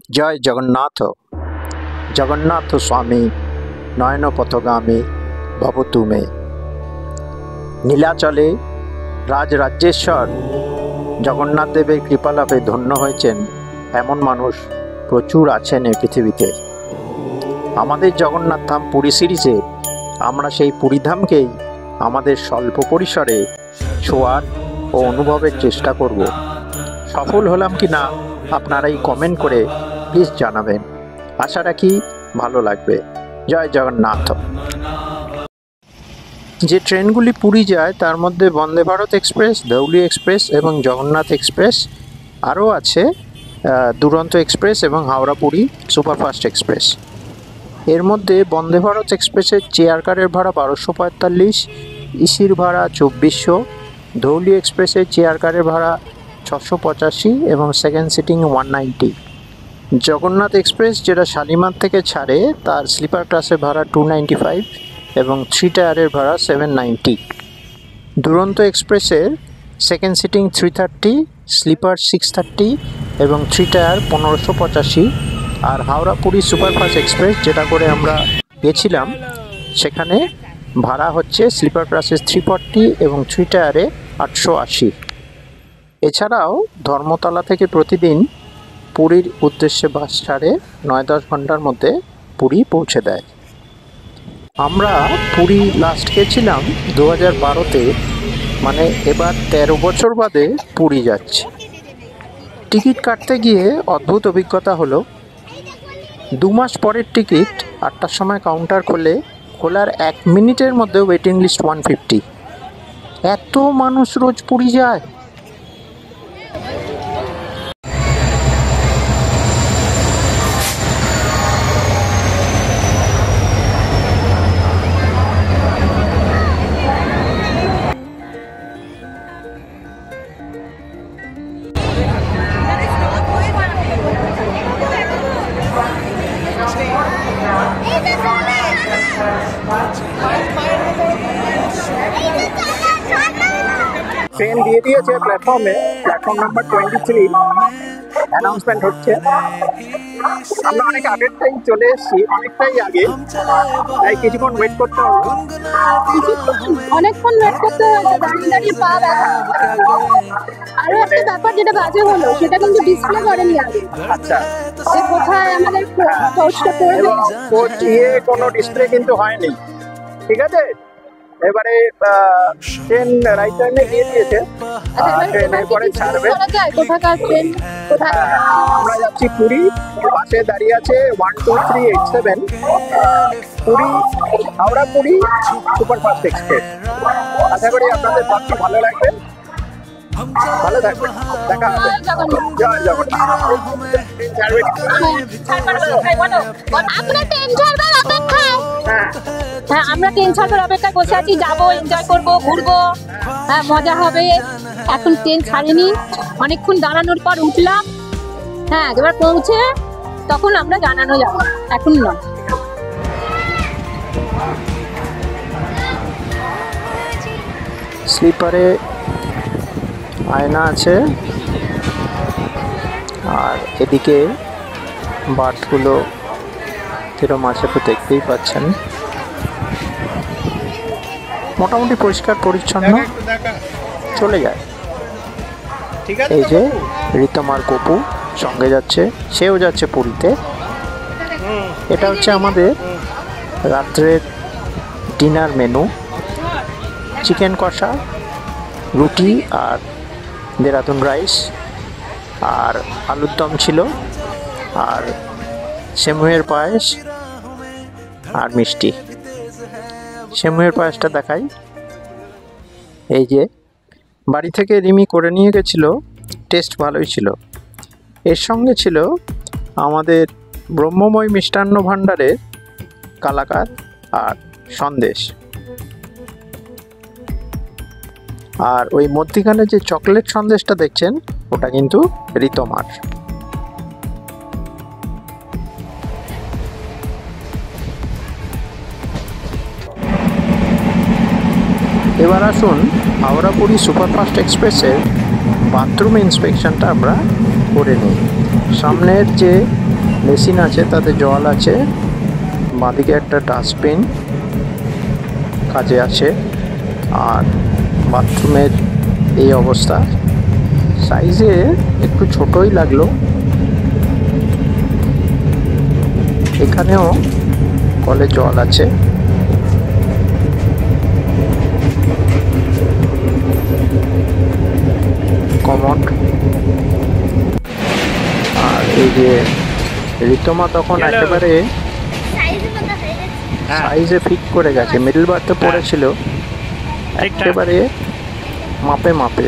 জয় জগন্নাথ। জগন্নাথ স্বামী নয়ন পথগামী ভবতু মে। নীলাচলে রাজরাজ্যেশ্বর জগন্নাথ দেবের কৃপালাভে ধন্য হয়েছেন এমন মানুষ প্রচুর আছেন এই পৃথিবীতে। আমাদের জগন্নাথ ধাম পুরী সিরিজে আমরা সেই পুরীধামকেই আমাদের স্বল্প পরিসরে ছোঁয়ার ও অনুভবের চেষ্টা করব। সফল হলাম কি না আপনারাই কমেন্ট করে প্লিজ জানাবেন। আশা রাখি ভালো লাগবে। জয় জগন্নাথ। যে ট্রেনগুলি পুরী যায় তার মধ্যে বন্দে ভারত এক্সপ্রেস, ধৌলি এক্সপ্রেস এবং জগন্নাথ এক্সপ্রেস, আরও আছে দুরন্ত এক্সপ্রেস এবং হাওড়া পুরী সুপারফাস্ট এক্সপ্রেস। এর মধ্যে বন্দে ভারত এক্সপ্রেসের চেয়ার কারের ভাড়া 1245, ইসির ভাড়া 2400, ধৌলি এক্সপ্রেসের চেয়ার কারের ভাড়া 685 এবং সেকেন্ড সিটিং 190। জগন্নাথ এক্সপ্রেস যেটা শালিমার থেকে ছাড়ে তার স্লিপার ক্লাসের ভাড়া 295 এবং 3 টায়ারের ভাড়া 790। দুরন্ত এক্সপ্রেসের সেকেন্ড সিটিং 330, স্লিপার 630 এবং 3 টায়ার 1585। আর হাওড়া পুরী সুপারফাস্ট এক্সপ্রেস যেটা করে আমরা গেছিলাম সেখানে ভাড়া হচ্ছে স্লিপার ক্লাসের 340 এবং 3 টায়ারে 880। এছাড়াও ধর্মতলা থেকে প্রতিদিন পুরীর উদ্দেশ্যে বাস ছাড়ে 9-10 ঘন্টার মধ্যে পুরী পৌঁছে দেয়। আমরা পুরী লাস্ট গেছিলাম 2012-তে, মানে এবার 13 বছর বাদে পুরী যাচ্ছি। টিকিট কাটতে গিয়ে অদ্ভুত অভিজ্ঞতা হলো। 2 মাস পরের টিকিট 8টার সময় কাউন্টার খোলার 1 মিনিটের মধ্যে ওয়েটিং লিস্ট 150। এত মানুষ রোজ পুরী যায়। ট্রেন দিয়ে দিয়েছে প্ল্যাটফর্মে, প্ল্যাটফর্ম নাম্বার 23 অ্যানাউন্সমেন্ট হচ্ছে। আমরা অনেক আগেরটাই চলে এসেছি, অনেকটাই আগে, তাই কিছুক্ষণ ওয়েট করতে হবে। অনেকক্ষণ ওয়েট করতে হয়েছে, দাঁড়িয়ে দাঁড়িয়ে পা ব্যথা। আরো একটা ব্যাপার যেটা বাজে হলো, সেটা কিন্তু ডিসপ্লে করেনি আগে। আচ্ছা, যে কোথায় আমাদের কোচটা পড়বে, কোচ কোনো ডিসপ্লে কিন্তু হয়নি। ঠিক আছে, এবারে ট্রেন রাইট টাইমে দিয়ে দিয়েছে, ট্রেনের পরে ছাড়বে। কোথাকার ট্রেন কোথায়? আমরা যাচ্ছি পুরী, বাসে দাঁড়িয়ে আছে 12387 পুরী, হাওড়া পুরী সুপারফাস্ট এক্সপ্রেস। আশা করি আপনাদের বাসটি ভালো লাগবে। ভালো থাকবে, দেখা হবে। জয় জগন্নাথ। আমরা ট্রেন ছাড়বার অপেক্ষায়, হ্যাঁ আমরা ট্রেন ছাড়বার অপেক্ষায় বসে আছি। যাবো, এনজয় করবো, ঘুরবো, হ্যাঁ মজা হবে। এখন ট্রেন ছাড়েনি, অনেকক্ষণ দাঁড়ানোর পর উঠলাম। হ্যাঁ এবার পৌঁছে তখন আমরা জানানো যাবো, এখন নয়। স্লিপারে আয়না আছে, আর এদিকে বার্থগুলো কিরম আছে তো দেখতেই পাচ্ছেন। মোটামুটি পরিষ্কার পরিচ্ছন্ন, চলে যায়। এই যে ঋতমার কপু সঙ্গে যাচ্ছে, সেও যাচ্ছে পুরীতে। এটা হচ্ছে আমাদের রাত্রের ডিনার মেনু। চিকেন কষা, রুটি আর দেরাদুন রাইস, আর আলুর দম ছিল, আর সেমুয়ের পায়েস আর মিষ্টি। সেমুয়ের পায়েসটা দেখাই। এই যে বাড়ি থেকে রিমি করে নিয়ে গেছিল, টেস্ট ভালোই ছিল। এর সঙ্গে ছিল আমাদের ব্রহ্মময় মিষ্টান্ন ভাণ্ডারের কালাকাঁদ আর সন্দেশ। আর ওই মধ্যিখানে যে চকলেট সন্দেশটা দেখছেন ওটা কিন্তু ঋতমার। এবার আসুন হাওড়া পুরী সুপারফাস্ট এক্সপ্রেসের বাথরুম ইন্সপেকশনটা আমরা করে নিই। সামনের যে বেসিন আছে, তাতে জল আছে, বাঁদিকে একটা ডাস্টবিন কাজে আছে। আর বাথরুমের এই অবস্থা, সাইজে একটু ছোটই লাগলো। এখানেও কলে জল আছে। কমোড। আর এই যে ঋতমা তখন একেবারে সাইজে ফিট করে গেছে, মিডল বার্থে পড়েছিল একেবারে মাপে মাপে।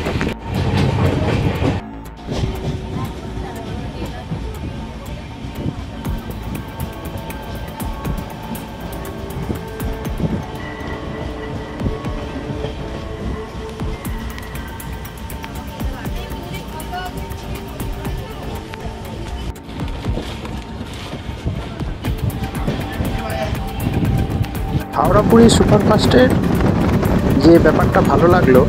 হাওড়া পুরী সুপারফাস্টের যে ব্যাপারটা ভালো লাগলো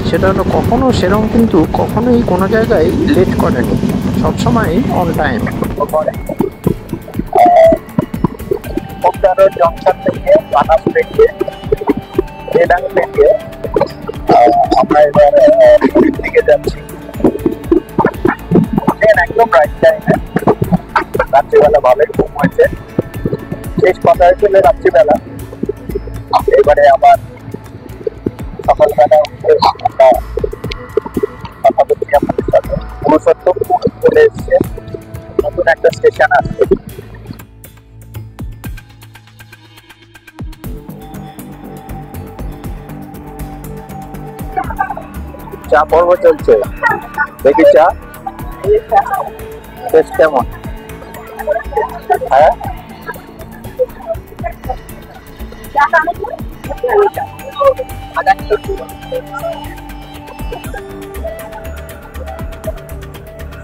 সেটা হলো কখনো সেরকম কিন্তু কখনোই কোনো জায়গায় লেট করেনি, সবসময় অন টাইম। জংশন থেকে বানাস থেকে রেডাং থেকে আমরা এবার পুরীর দিকে যাচ্ছি। একদম রাইট টাইমে, রাত্রিবেলা ভালোই ঘুম হয়েছে, শেষ কথা হয়েছিল রাত্রিবেলা। এবারে আবার সকালবেলা আমরা কথা বলছি আপনাদের সাথে। পুরুষোত্তমপুর চলে এসছে, নতুন একটা স্টেশন আসছে। চা পর্ব চলছে, দেখি চা টেস্ট কেমন। হ্যাঁ,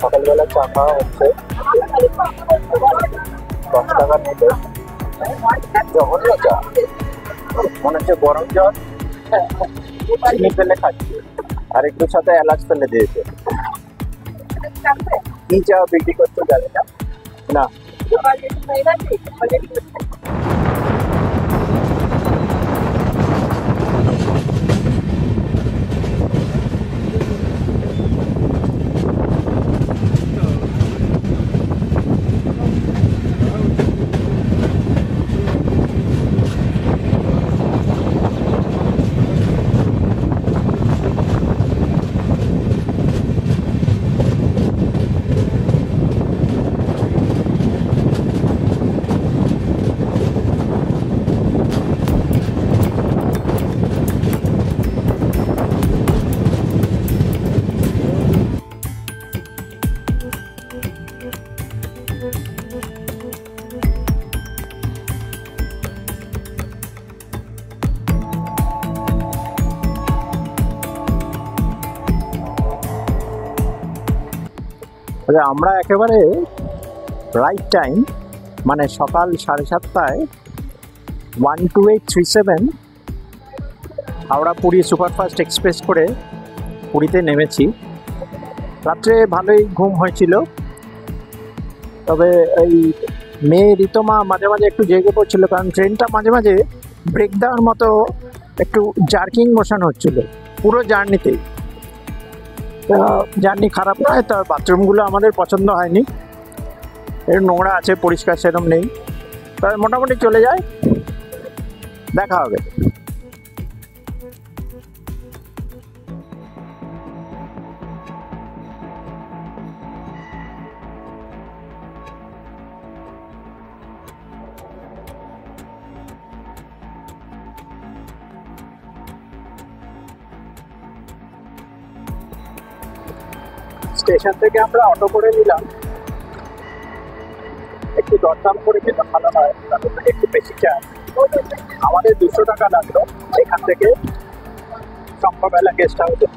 সকালবেলা চা খাওয়া হচ্ছে 10 টাকা নিতে। জঘন্য চা, মনে হচ্ছে গরম জল চিনি ফেলে খাচ্ছি, আর একটু সাথে এলাচ ফেলে দিয়েছে। কি চা বিক্রি করতে জানি না। না, আমরা একেবারে রাইট টাইম, মানে সকাল 7:30টায় 12837 হাওড়া পুরী সুপারফাস্ট এক্সপ্রেস করে পুরীতে নেমেছি। রাত্রে ভালোই ঘুম হয়েছিল, তবে এই মেয়ে ঋতমা মাঝে মাঝে একটু জেগে পড়ছিল, কারণ ট্রেনটা মাঝে মাঝে ব্রেক দেওয়ার মতো একটু জার্কিং মোশন হচ্ছিল পুরো জার্নিতেই। জার্নি খারাপ নয়, তবে বাথরুমগুলো আমাদের পছন্দ হয়নি, এর নোংরা আছে, পরিষ্কার সেরকম নেই, তবে মোটামুটি চলে যায়। দেখা হবে। স্টেশন থেকে আমরা অটো করে নিলাম, একটু দরদাম করে যেতে ভালো হয়, তাদের থেকে একটু বেশি চাই। আমাদের 200 টাকা লাগলো এখান থেকে শঙ্খমেলা গেস্ট হাউসে।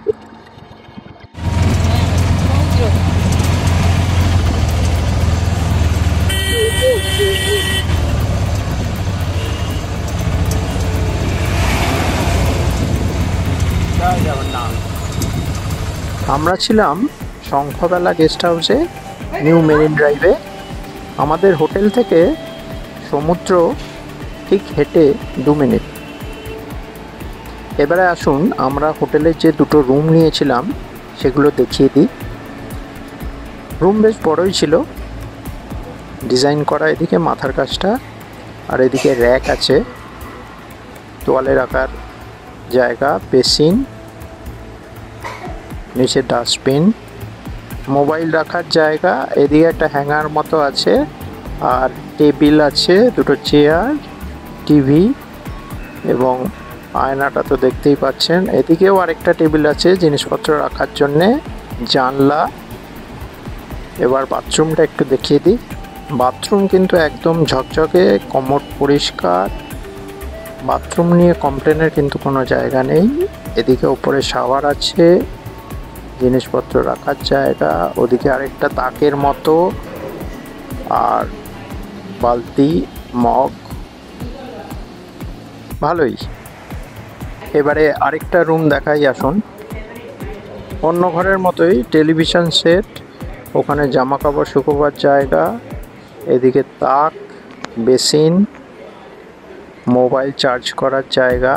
আমরা ছিলাম শঙ্খমেলা গেস্ট হাউসে, নিউ মেরিন ড্রাইভে। আমাদের হোটেল থেকে সমুদ্র ঠিক হেঁটে 2 মিনিট। এবারে আসুন আমরা হোটেলে যে দুটো রুম নিয়েছিলাম সেগুলো দেখিয়ে দিই। রুম বেশ বড়ই ছিল, ডিজাইন করা। এদিকে মাথার কাজটা, আর এদিকে র্যাক আছে, তোয়ালে রাখার জায়গা, বেসিন, নিচে ডাস্টবিন, মোবাইল রাখার জায়গা, এদিকে একটা হ্যাঙ্গার মতো আছে, আর টেবিল আছে, দুটো চেয়ার, টিভি এবং আয়নাটা তো দেখতেই পাচ্ছেন। এদিকেও আরেকটা টেবিল আছে জিনিসপত্র রাখার জন্যে, জানলা। এবার বাথরুমটা একটু দেখিয়ে দিই। বাথরুম কিন্তু একদম ঝকঝকে, কমোড পরিষ্কার। বাথরুম নিয়ে কমপ্লেনের কিন্তু কোনো জায়গা নেই। এদিকে উপরে শাওয়ার আছে, জিনিসপত্র রাখার জায়গা, ওদিকে আরেকটা তাকের মতো, আর বালতি, মগ, ভালোই। এবারে আরেকটা রুম দেখাই আসুন। অন্য ঘরের মতোই, টেলিভিশন সেট, ওখানে জামা কাপড় শুকোবার জায়গা, এদিকে তাক, বেসিন, মোবাইল চার্জ করার জায়গা,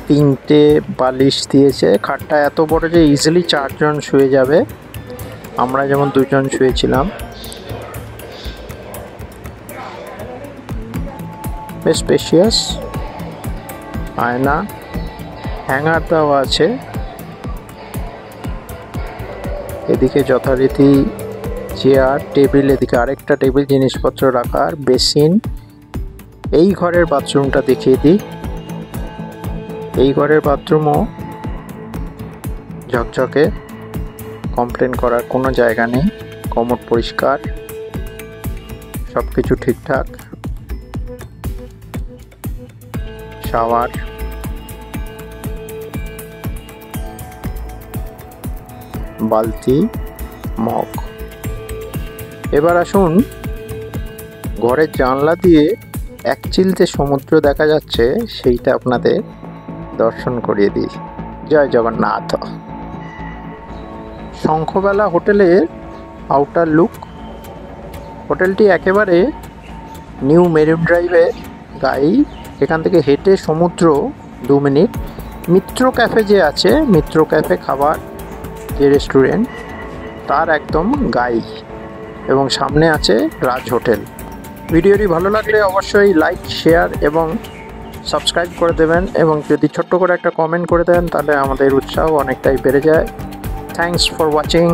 3টে বালিশ দিয়েছে। খাটটা এত বড় যে ইজিলি 4 জন শুয়ে যাবে, আমরা যেমন 2 জন শুয়েছিলাম। বেশ স্পেশিয়াস। আয়না, হ্যাঙ্গার দেওয়া আছে। এদিকে যথারীতি চেয়ার, টেবিল, এদিকে আরেকটা টেবিল জিনিসপত্র রাখার, বেসিন। এই ঘরের বাথরুমটা দেখিয়ে দিই। এই ঘরের বাথরুমও ঝকঝকে, কমপ্লেন করার কোনো জায়গা নেই, কমোড পরিষ্কার, সব কিছু ঠিকঠাক। শাওয়ার, বালতি, মগ। এবার আসুন ঘরের জানলা দিয়ে এক চিলতে সমুদ্র দেখা যাচ্ছে, সেইটা আপনাদের দর্শন করিয়ে দিই। জয় জগন্নাথ। শঙ্খবেলা হোটেলের আউটার লুক। হোটেলটি একেবারে নিউ মেরিন ড্রাইভের গায়ে। এখান থেকে হেঁটে সমুদ্র 2 মিনিট। মিত্র ক্যাফে যে আছে, মিত্র ক্যাফে খাবার যে রেস্টুরেন্ট, তার একদম গায়ে, এবং সামনে আছে রাজ হোটেল। ভিডিওটি ভালো লাগলে অবশ্যই লাইক, শেয়ার এবং সাবস্ক্রাইব করে দেবেন, এবং যদি ছোট্ট করে একটা কমেন্ট করে দেন তাহলে আমাদের উৎসাহ অনেকটাই বেড়ে যায়। Thanks for watching.